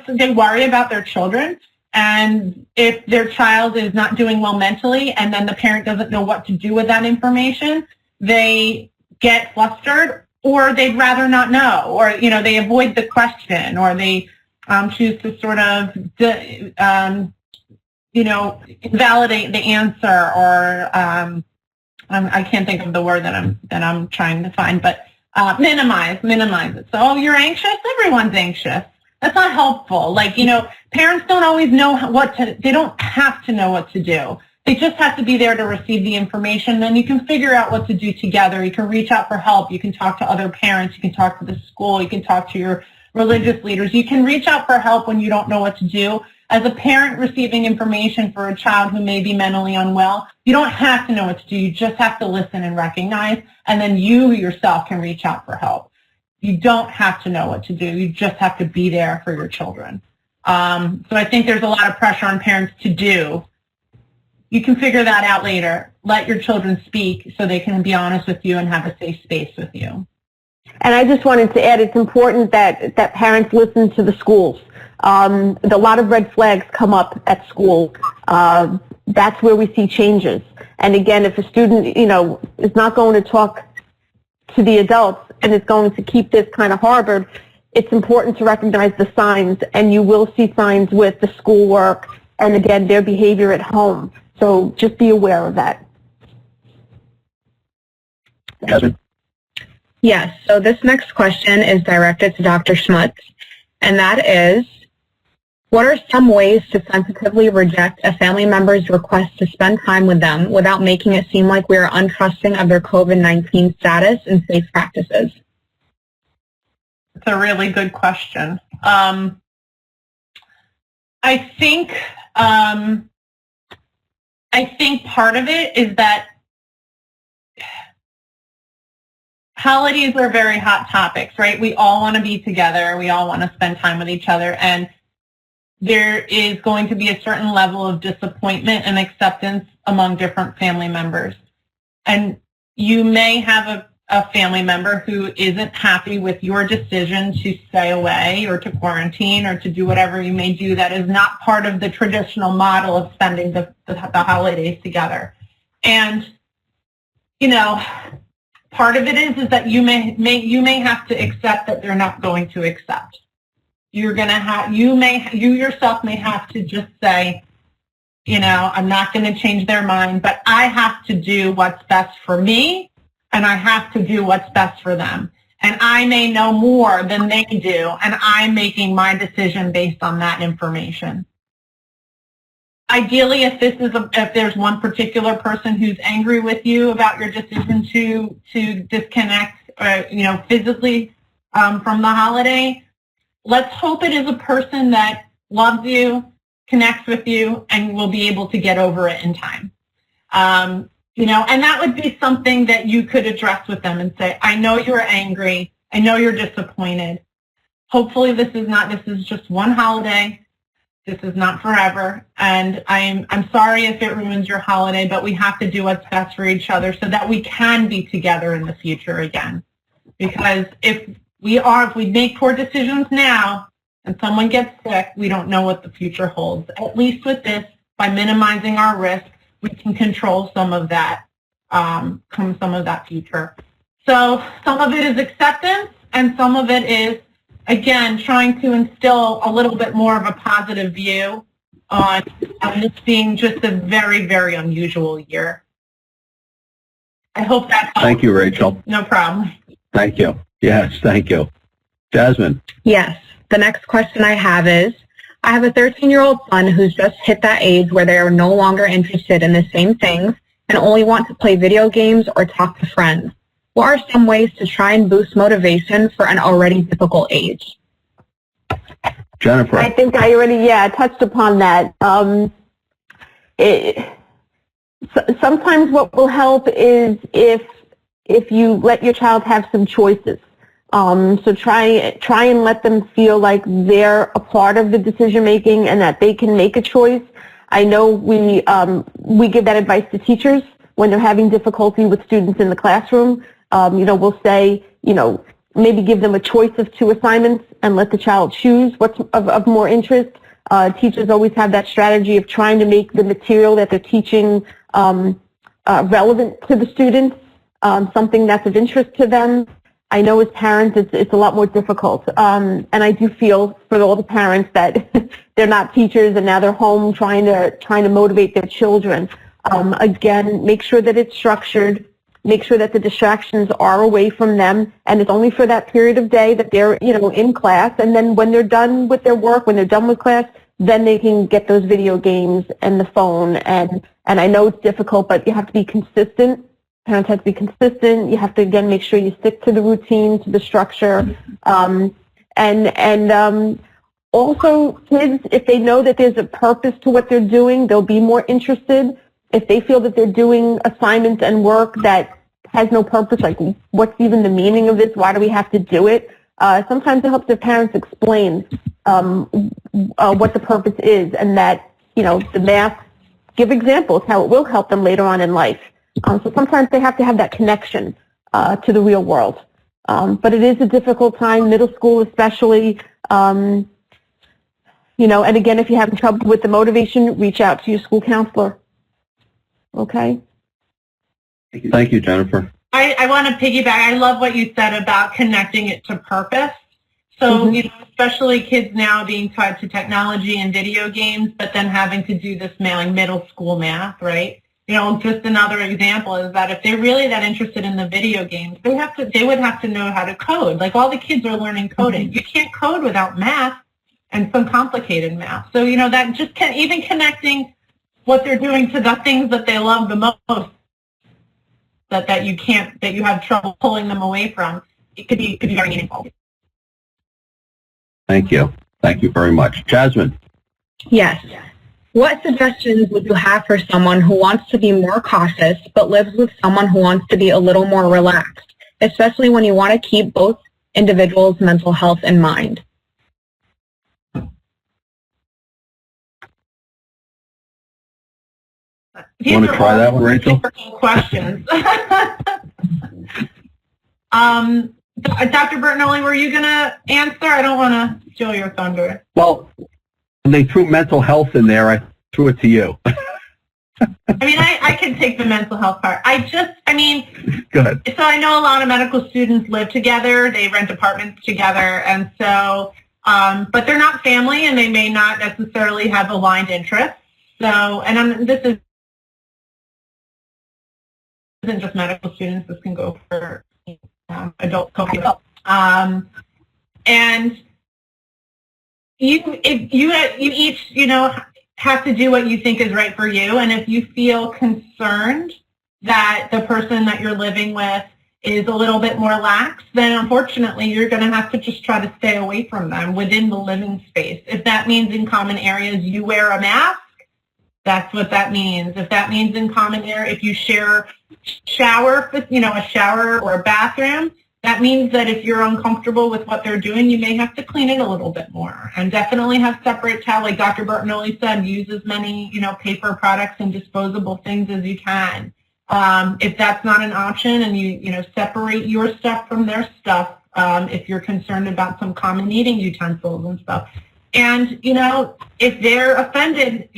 they worry about their children, and if their child is not doing well mentally and then the parent doesn't know what to do with that information, they get flustered, or they'd rather not know, or, you know, they avoid the question, or they choose to sort of, you know, invalidate the answer, or I can't think of the word that I'm trying to find, but minimize it. So, oh, you're anxious? Everyone's anxious. That's not helpful. Like, you know, parents don't always know they don't have to know what to do. They just have to be there to receive the information. Then you can figure out what to do together. You can reach out for help. You can talk to other parents. You can talk to the school. You can talk to your religious leaders. You can reach out for help when you don't know what to do. As a parent receiving information for a child who may be mentally unwell, you don't have to know what to do. You just have to listen and recognize, and then you yourself can reach out for help. You don't have to know what to do. You just have to be there for your children. So I think there's a lot of pressure on parents to do. You can figure that out later. Let your children speak so they can be honest with you and have a safe space with you. And I just wanted to add, it's important that parents listen to the schools. A lot of red flags come up at school. That's where we see changes. And again, if a student, you know, is not going to talk to the adults and is going to keep this kind of harbored, it's important to recognize the signs, and you will see signs with the schoolwork and, again, their behavior at home. So just be aware of that. Jasmin? Yes, so this next question is directed to Dr. Shmuts, and that is, what are some ways to sensitively reject a family member's request to spend time with them without making it seem like we are untrusting of their COVID-19 status and safe practices? It's a really good question. I think part of it is that holidays are very hot topics, right? We all want to be together. We all want to spend time with each other. And there is going to be a certain level of disappointment and acceptance among different family members. And you may have a family member who isn't happy with your decision to stay away or to quarantine or to do whatever you may do that is not part of the traditional model of spending the holidays together. And, you know, part of it is that you may have to accept that they're not going to accept. You're going to have, you yourself may have to just say, you know, I'm not going to change their mind, but I have to do what's best for me, and I have to do what's best for them. And I may know more than they do, and I'm making my decision based on that information. Ideally, if there's one particular person who's angry with you about your decision to disconnect, you know, physically from the holiday, let's hope it is a person that loves you, connects with you, and will be able to get over it in time. You know, and that would be something that you could address with them and say, I know you're angry. I know you're disappointed. Hopefully this is just one holiday. This is not forever. And I'm sorry if it ruins your holiday, but we have to do what's best for each other so that we can be together in the future again. Because if we make poor decisions now and someone gets sick, we don't know what the future holds. At least with this, by minimizing our risk, we can control some of that, some of that future. So some of it is acceptance, and some of it is, again, trying to instill a little bit more of a positive view on this being just a very, very unusual year. I hope that helps. Thank you, Rachel. No problem. Thank you. Yes, thank you. Jasmin. Yes. The next question I have is, I have a 13-year-old son who's just hit that age where they are no longer interested in the same things and only want to play video games or talk to friends. What are some ways to try and boost motivation for an already difficult age? Jennifer. I think I already, touched upon that. Sometimes what will help is if you let your child have some choices. So try and let them feel like they're a part of the decision making and that they can make a choice. I know we give that advice to teachers when they're having difficulty with students in the classroom. You know, we'll say, you know, maybe give them a choice of 2 assignments and let the child choose what's of more interest. Teachers always have that strategy of trying to make the material that they're teaching relevant to the students, something that's of interest to them. I know as parents it's a lot more difficult, and I do feel for all the parents that they're not teachers and now they're home trying to motivate their children. Again, make sure that it's structured. Make sure that the distractions are away from them, and it's only for that period of day that they're, you know, in class. And then when they're done with their work, when they're done with class, then they can get those video games and the phone. And I know it's difficult, but you have to be consistent. Parents have to be consistent. You have to, again, make sure you stick to the routine, to the structure. Also, kids, if they know that there's a purpose to what they're doing, they'll be more interested. If they feel that they're doing assignments and work that has no purpose, like what's even the meaning of this? Why do we have to do it? Sometimes it helps their parents explain what the purpose is, and that, you know, the math, give examples how it will help them later on in life. So sometimes they have to have that connection to the real world. But it is a difficult time, middle school especially. You know, and again, if you're having trouble with the motivation, reach out to your school counselor. Okay? Thank you, Jennifer. I want to piggyback. I love what you said about connecting it to purpose. So, you know, especially kids now being taught to technology and video games, but then having to do this middle school math, right? You know, just another example is that if they're really that interested in the video games, they would have to know how to code. Like all the kids are learning coding. You can't code without math and some complicated math. So, you know, that just even connecting what they're doing to the things that they love the most, that you have trouble pulling them away from, it could be very meaningful. Thank you. Thank you very much. Jasmin. Yes. What suggestions would you have for someone who wants to be more cautious but lives with someone who wants to be a little more relaxed, especially when you want to keep both individuals' mental health in mind? You want to try that one, Rachel? Questions. Dr. Bertinelli, were you going to answer? I don't want to steal your thunder. Well, when they threw mental health in there, I threw it to you. I mean, I can take the mental health part. Go ahead. So I know a lot of medical students live together. They rent apartments together. And so, but they're not family and they may not necessarily have aligned interests. So, this isn't just medical students. This can go for adult co-people. And you each, have to do what you think is right for you. And if you feel concerned that the person that you're living with is a little bit more lax, then unfortunately you're going to have to just try to stay away from them within the living space. If that means in common areas you wear a mask, that's what that means. If that means in common area, if you share shower, a shower or a bathroom, that means that if you're uncomfortable with what they're doing, you may have to clean it a little bit more. And definitely have separate towel, like Dr. Bertinelli said, use as many, paper products and disposable things as you can. If that's not an option and you separate your stuff from their stuff, if you're concerned about some common eating utensils and stuff. And, if they're offended,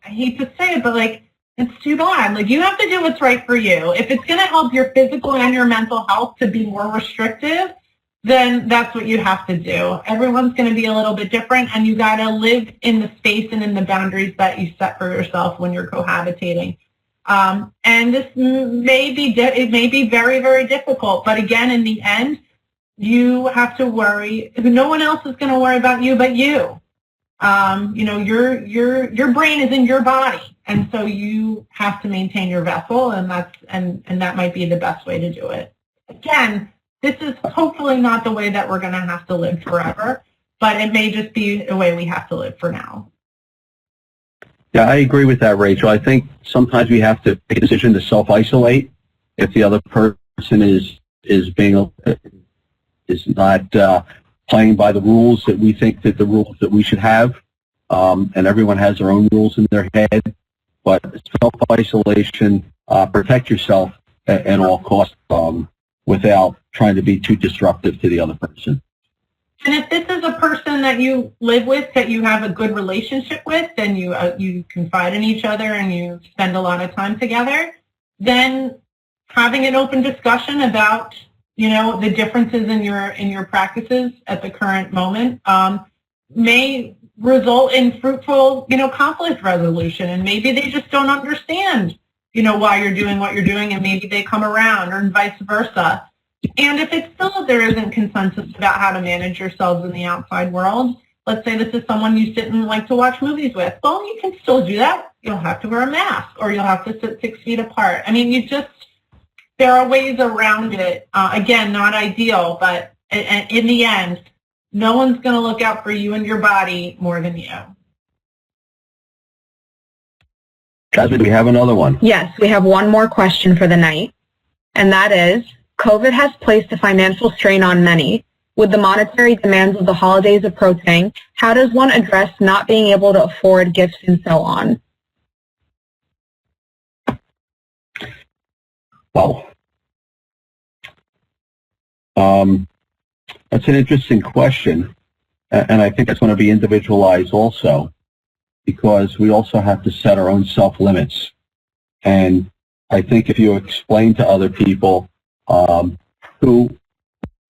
I hate to say it, but it's too bad. You have to do what's right for you. If it's going to help your physical and your mental health to be more restrictive, then that's what you have to do. Everyone's going to be a little bit different, and you got to live in the space and in the boundaries that you set for yourself when you're cohabitating. And this may be very, very difficult, but again, in the end, you have to worry. No one else is going to worry about you but you. Your brain is in your body, and so you have to maintain your vessel, and that might be the best way to do it. Again, this is hopefully not the way that we're going to have to live forever, but it may just be the way we have to live for now. Yeah, I agree with that, Rachel. I think sometimes we have to make a decision to self-isolate if the other person is not playing by the rules that we think that the rules that we should have, and everyone has their own rules in their head. But self-isolation, protect yourself at all costs without trying to be too disruptive to the other person. And if this is a person that you live with, that you have a good relationship with, and you confide in each other and you spend a lot of time together, then having an open discussion about the differences in your practices at the current moment may result in fruitful, conflict resolution. And maybe they just don't understand, why you're doing what you're doing, and maybe they come around, or vice versa. And if it's still there isn't consensus about how to manage yourselves in the outside world, let's say this is someone you sit and like to watch movies with, well, you can still do that. You'll have to wear a mask, or you'll have to sit 6 feet apart. I mean, there are ways around it. Again, not ideal, but in the end, no one's going to look out for you and your body more than you. Jasmin, do we have another one? Yes, we have one more question for the night, and that is, COVID has placed a financial strain on many. With the monetary demands of the holidays approaching, how does one address not being able to afford gifts and so on? Well, that's an interesting question, and I think that's going to be individualized also, because we also have to set our own self-limits. And I think if you explain to other people who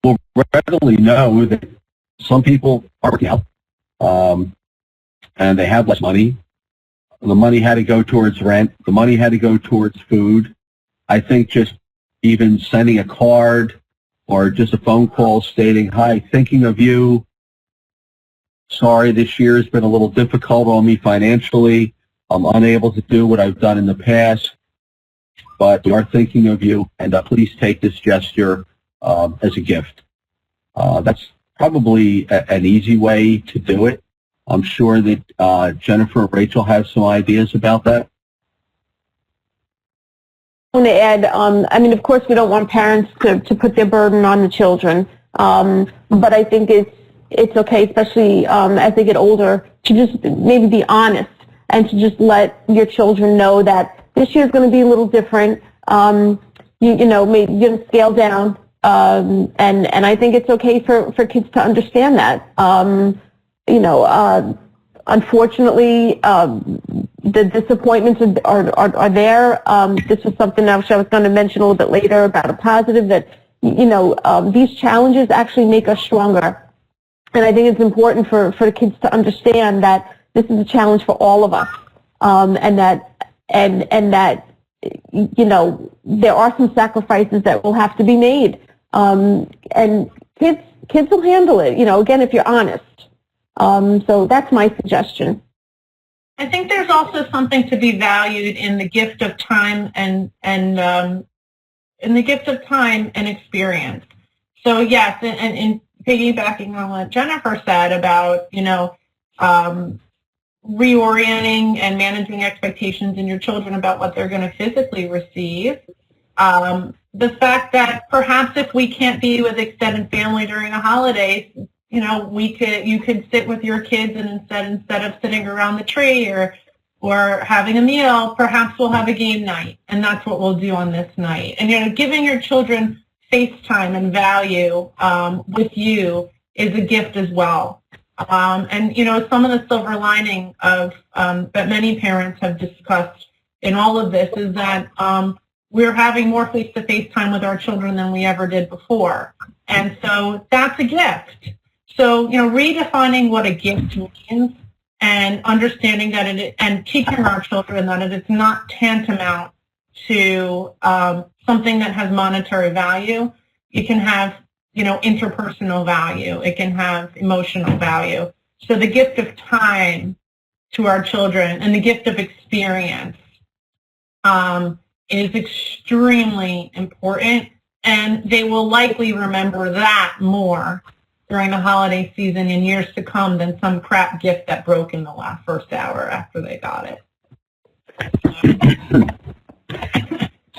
will readily know that some people are working out and they have less money, the money had to go towards rent, the money had to go towards food. I think just even sending a card or just a phone call stating, hi, thinking of you. Sorry, this year has been a little difficult on me financially. I'm unable to do what I've done in the past, but we are thinking of you, and please take this gesture as a gift. That's probably an easy way to do it. I'm sure that Jennifer and Rachel have some ideas about that. I want to add, of course, we don't want parents to put their burden on the children, but I think it's okay, especially as they get older, to just maybe be honest and to just let your children know that this year is going to be a little different. Maybe you're going to scale down, and I think it's okay for kids to understand that. Unfortunately, the disappointments are there. This was something else I was going to mention a little bit later about a positive that, these challenges actually make us stronger. And I think it's important for the kids to understand that this is a challenge for all of us, and that there are some sacrifices that will have to be made, and kids will handle it. Again, if you're honest. So that's my suggestion. I think there's also something to be valued in the gift of time and in the gift of time and experience. So yes, and piggybacking on what Jennifer said about, reorienting and managing expectations in your children about what they're going to physically receive. The fact that perhaps if we can't be with extended family during the holidays, you could sit with your kids and instead of sitting around the tree or having a meal, perhaps we'll have a game night, and that's what we'll do on this night. And giving your children face time and value with you is a gift as well. And some of the silver lining of that many parents have discussed in all of this is that we're having more face-to-face time with our children than we ever did before, and so that's a gift. So redefining what a gift means and understanding that and teaching our children that it is not tantamount to something that has monetary value. It can have interpersonal value. It can have emotional value. So the gift of time to our children and the gift of experience is extremely important, and they will likely remember that more during the holiday season in years to come than some crap gift that broke in the first hour after they got it.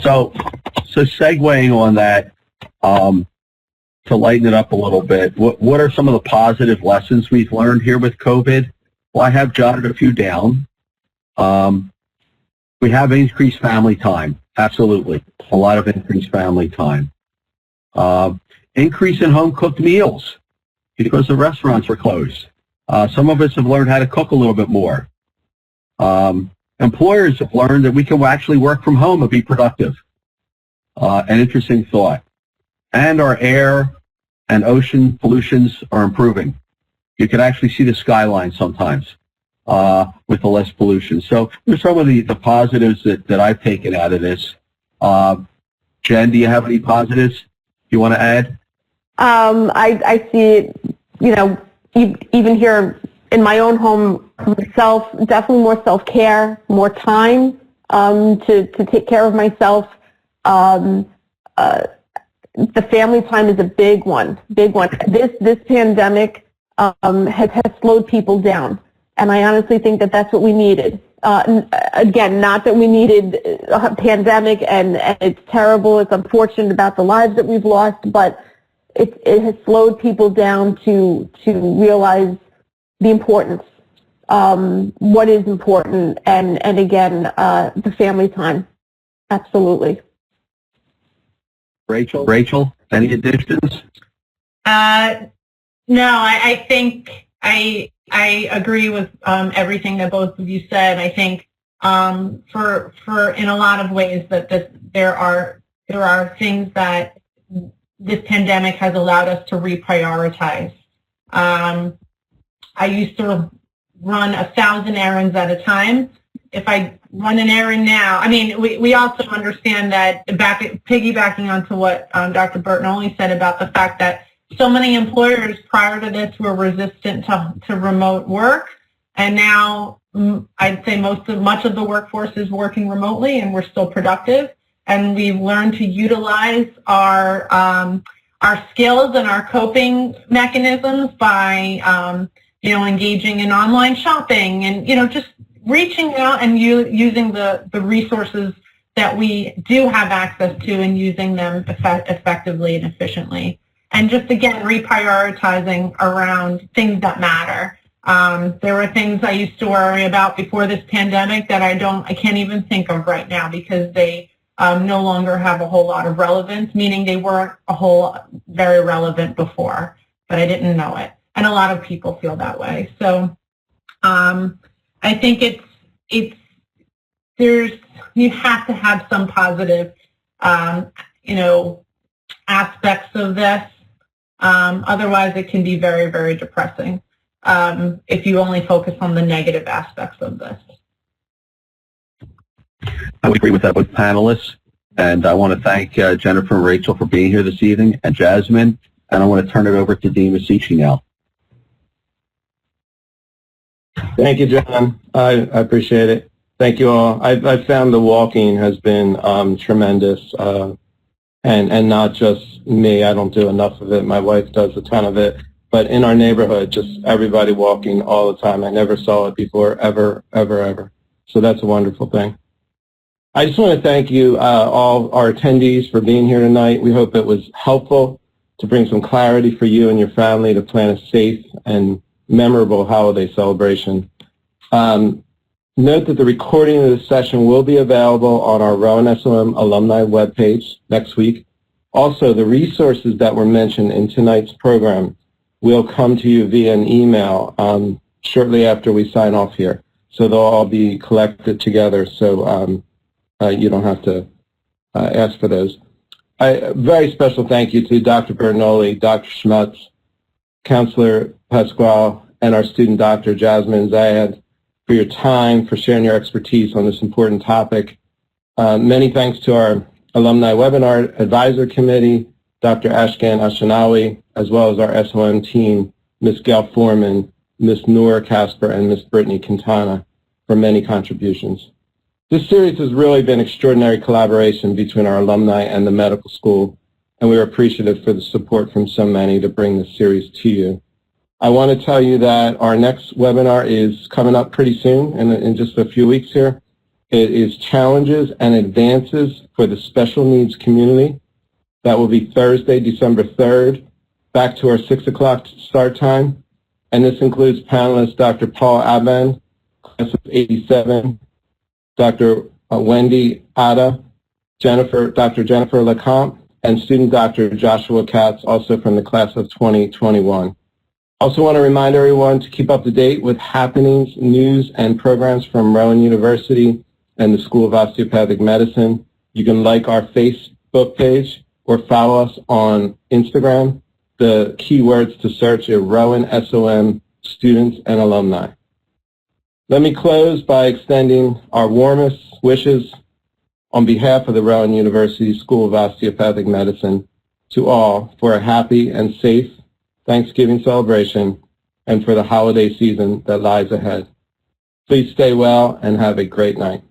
So segueing on that, to lighten it up a little bit, what are some of the positive lessons we've learned here with COVID? Well, I have jotted a few down. We have increased family time. Absolutely. A lot of increased family time. Increase in home-cooked meals because the restaurants were closed. Some of us have learned how to cook a little bit more. Employers have learned that we can actually work from home and be productive. An interesting thought. And our air and ocean pollutions are improving. You can actually see the skyline sometimes with the less pollution. So there's some of the positives that I've taken out of this. Jen, do you have any positives you want to add? I see it, even here in my own home myself, definitely more self-care, more time to take care of myself. The family time is a big one. This pandemic has slowed people down, and I honestly think that that's what we needed. Again, not that we needed a pandemic, and it's terrible, it's unfortunate about the lives that we've lost, but it has slowed people down to realize the importance, what is important, and again, the family time. Absolutely. Rachel, any additions? No, I think I agree with everything that both of you said. I think for in a lot of ways that there are things that this pandemic has allowed us to reprioritize. I used to run 1,000 errands at a time. If I run an errand now, I mean, we also understand that piggybacking onto what Dr. Bertinelli said about the fact that so many employers prior to this were resistant to remote work, and now I'd say much of the workforce is working remotely, and we're still productive, and we've learned to utilize our skills and our coping mechanisms by engaging in online shopping and just reaching out and using the resources that we do have access to and using them effectively and efficiently. And just, again, reprioritizing around things that matter. There were things I used to worry about before this pandemic that I can't even think of right now because they no longer have a whole lot of relevance, meaning they weren't very relevant before, but I didn't know it. And a lot of people feel that way. So I think it's you have to have some positive, aspects of this. Otherwise, it can be very, very depressing if you only focus on the negative aspects of this. I would agree with that with panelists, and I want to thank Jennifer and Rachel for being here this evening, and Jasmin, and I want to turn it over to Dean Masici now. Thank you, John. I appreciate it. Thank you all. I've found the walking has been tremendous, and not just me. I don't do enough of it. My wife does a ton of it. But in our neighborhood, just everybody walking all the time. I never saw it before, ever, ever, ever. So that's a wonderful thing. I just want to thank you, all our attendees, for being here tonight. We hope it was helpful to bring some clarity for you and your family to plan a safe and memorable holiday celebration. Note that the recording of this session will be available on our RowanSOM Alumni webpage next week. Also, the resources that were mentioned in tonight's program will come to you via an email shortly after we sign off here. So they'll all be collected together, so you don't have to ask for those. A very special thank you to Dr. Bertinelli, Dr. Shmuts, Counselor Pasqua, and our student doctor, Jasmin Zayed, for your time, for sharing your expertise on this important topic. Many thanks to our Alumni Webinar Advisor Committee, Dr. Ashkan Ashanawi, as well as our SOM team, Ms. Gail Foreman, Ms. Noor Casper, and Ms. Brittany Quintana, for many contributions. This series has really been extraordinary collaboration between our alumni and the medical school, and we are appreciative for the support from so many to bring this series to you. I want to tell you that our next webinar is coming up pretty soon, in just a few weeks here. It is Challenges and Advances for the Special Needs Community. That will be Thursday, December 3rd, back to our 6 o'clock start time. And this includes panelists Dr. Paul Aben, class of 87, Dr. Wendy Ada, Dr. Jennifer Lecomte, and student Dr. Joshua Katz, also from the class of 2021. Also want to remind everyone to keep up to date with happenings, news, and programs from Rowan University and the School of Osteopathic Medicine. You can like our Facebook page or follow us on Instagram. The keywords to search are RowanSOM students and alumni. Let me close by extending our warmest wishes on behalf of the Rowan University School of Osteopathic Medicine to all for a happy and safe Thanksgiving celebration and for the holiday season that lies ahead. Please stay well and have a great night.